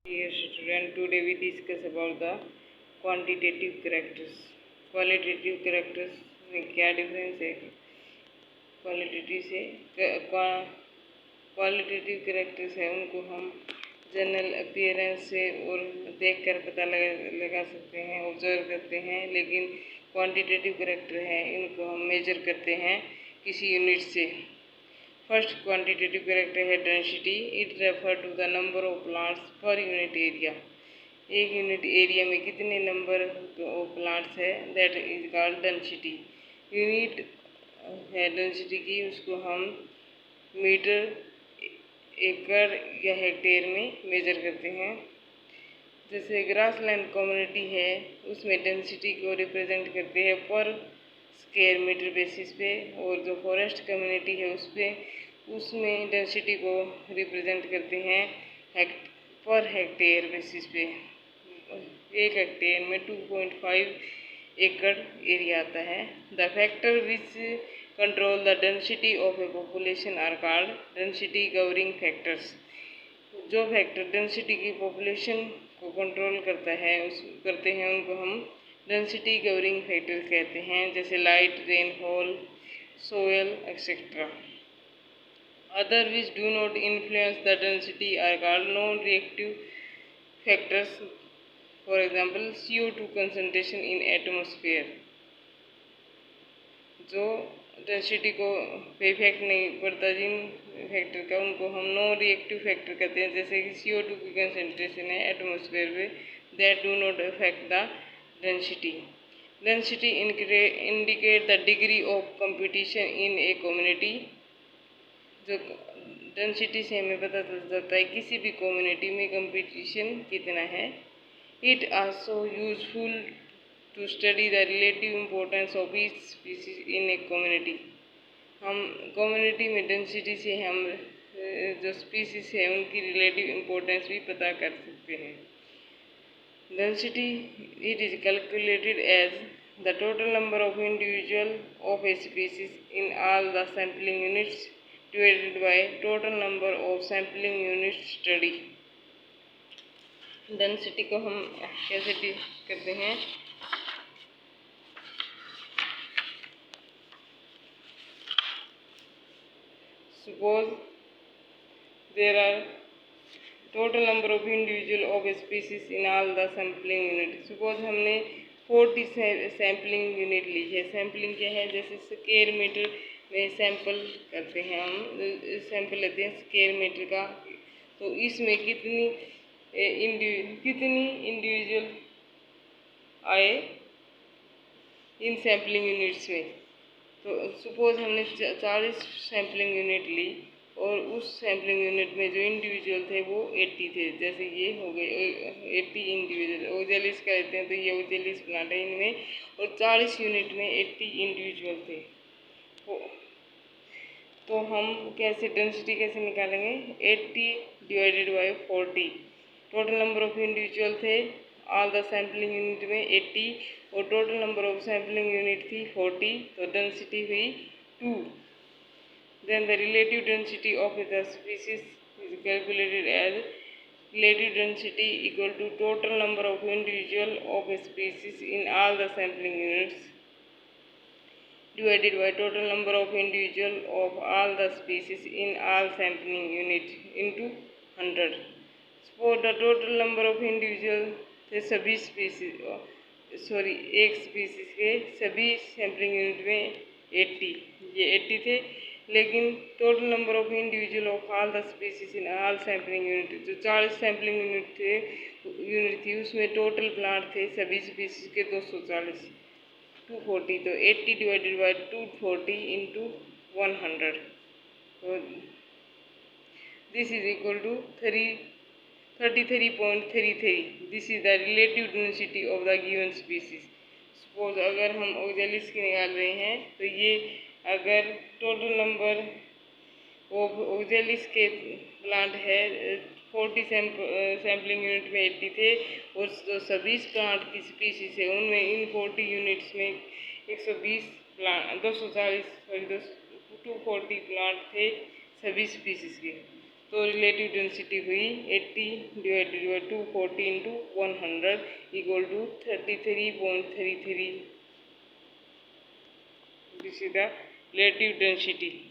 Dear student, today we discuss about the quantitative characters. Qualitative characters में क्या difference है qualitative से? Qualitative characters है उनको हम जनरल अपीयरेंस से और देखकर पता लगा सकते हैं, ऑब्जर्व करते हैं, लेकिन क्वांटिटेटिव कैरेक्टर है इनको हम मेजर करते हैं किसी यूनिट से। फर्स्ट क्वांटिटेटिव कैरेक्टर है density. It refer to the number of plants per unit area. एक यूनिट एरिया में कितने नंबर ऑफ प्लांट्स है, that is called density. Unit है डेंसिटी की, उसको हम मीटर, एकड़ या हेक्टेयर में मेजर करते हैं। जैसे ग्रासलैंड कम्युनिटी है उसमें डेंसिटी को रिप्रेजेंट करते हैं पर स्क्वायर मीटर बेसिस पे, और जो फॉरेस्ट कम्युनिटी है उसमें डेंसिटी को रिप्रेजेंट करते हैं पर हेक्टेयर बेसिस पे। एक हेक्टेयर में 2.5 एकड़ एरिया आता है। The factor which control the density of a population are called density covering factors. जो फैक्टर डेंसिटी की पॉपुलेशन को कंट्रोल करते हैं उनको हम डेंसिटी कवरिंग फैक्टर्स कहते हैं, जैसे light, rainfall, soil etcetera. Other which do not influence the density are called non reactive factors. For example CO2 concentration in atmosphere. जो डेंसिटी को इफेक्ट नहीं पड़ता जिन फैक्टर का, उनको हम नॉन रिएक्टिव फैक्टर कहते हैं, जैसे कि CO2 की कंसंट्रेशन है एटमॉस्फेयर में, that do not affect the density. Density indicate the degree of competition in a community. जो डेंसिटी से हमें पता चल जाता है किसी भी कम्युनिटी में कंपटीशन कितना है। It also useful to study the relative importance of each species in a community. हम कम्युनिटी में डेंसिटी से हम जो स्पीसीज है उनकी रिलेटिव इम्पोर्टेंस भी पता कर सकते हैं। Density it is calculated as the total number of individual of a species in all the sampling units divided by total number of sampling unit study. Density को हम कैसे करते हैं? Suppose there are total number of individual of a species in all the sampling unit. Suppose हमने 40 sampling unit ली है। Sampling क्या है? जैसे स्क्वायर मीटर में सैंपल करते हैं, हम सैंपल लेते हैं स्क्वायर मीटर का, तो इसमें कितनी इंडिविजुअल आए इन सैम्पलिंग यूनिट्स में। तो सपोज हमने 40 सैम्पलिंग यूनिट ली और उस सैम्पलिंग यूनिट में जो इंडिविजुअल थे वो 80 थे। जैसे ये हो गए 80 इंडिविजुअल। ओजेलिस का लेते हैं तो ये ओजेलिस प्लांट है, इनमें और 40 यूनिट में 80 इंडिविजुअल थे। तो हम डेंसिटी कैसे निकालेंगे? 80 divided by 40। Total number of individual थे ऑल द सैम्पलिंग यूनिट में 80 और total number of sampling unit थी 40, तो डेंसिटी हुई 2। Then the relative density of the species is calculated as relative density equal to total number of individual of a species in all the sampling units divided by total number of individual of all the species in all sampling unit into 100. Suppose the total number of individual थे सभी species एक species के सभी sampling unit में 80, ये 80 थे, लेकिन total number of individual of all the species in all sampling unit, जो 40 सैम्पलिंग यूनिट थी उसमें टोटल प्लांट थे सभी स्पीसीज के 240, 240। तो 80 डिवाइडेड बाय 240 इंटू 100, तो this is equal to 33.33। This is the relative density of the given species. Suppose अगर हम ओजेलिस की निकाल रहे हैं तो ये अगर टोटल नंबर ऑफ ओजेलिस के प्लांट है 40 सैम्पलिंग यूनिट में 80 थे, और जो सभी प्लांट की स्पीसीज है उनमें इन 40 यूनिट्स में 120 प्लांट 240 प्लांट थे सभी स्पीसीज के। तो रिलेटिव डेंसिटी हुई 80 divided by 240 into 100 equal to 33.33। This is the relative density.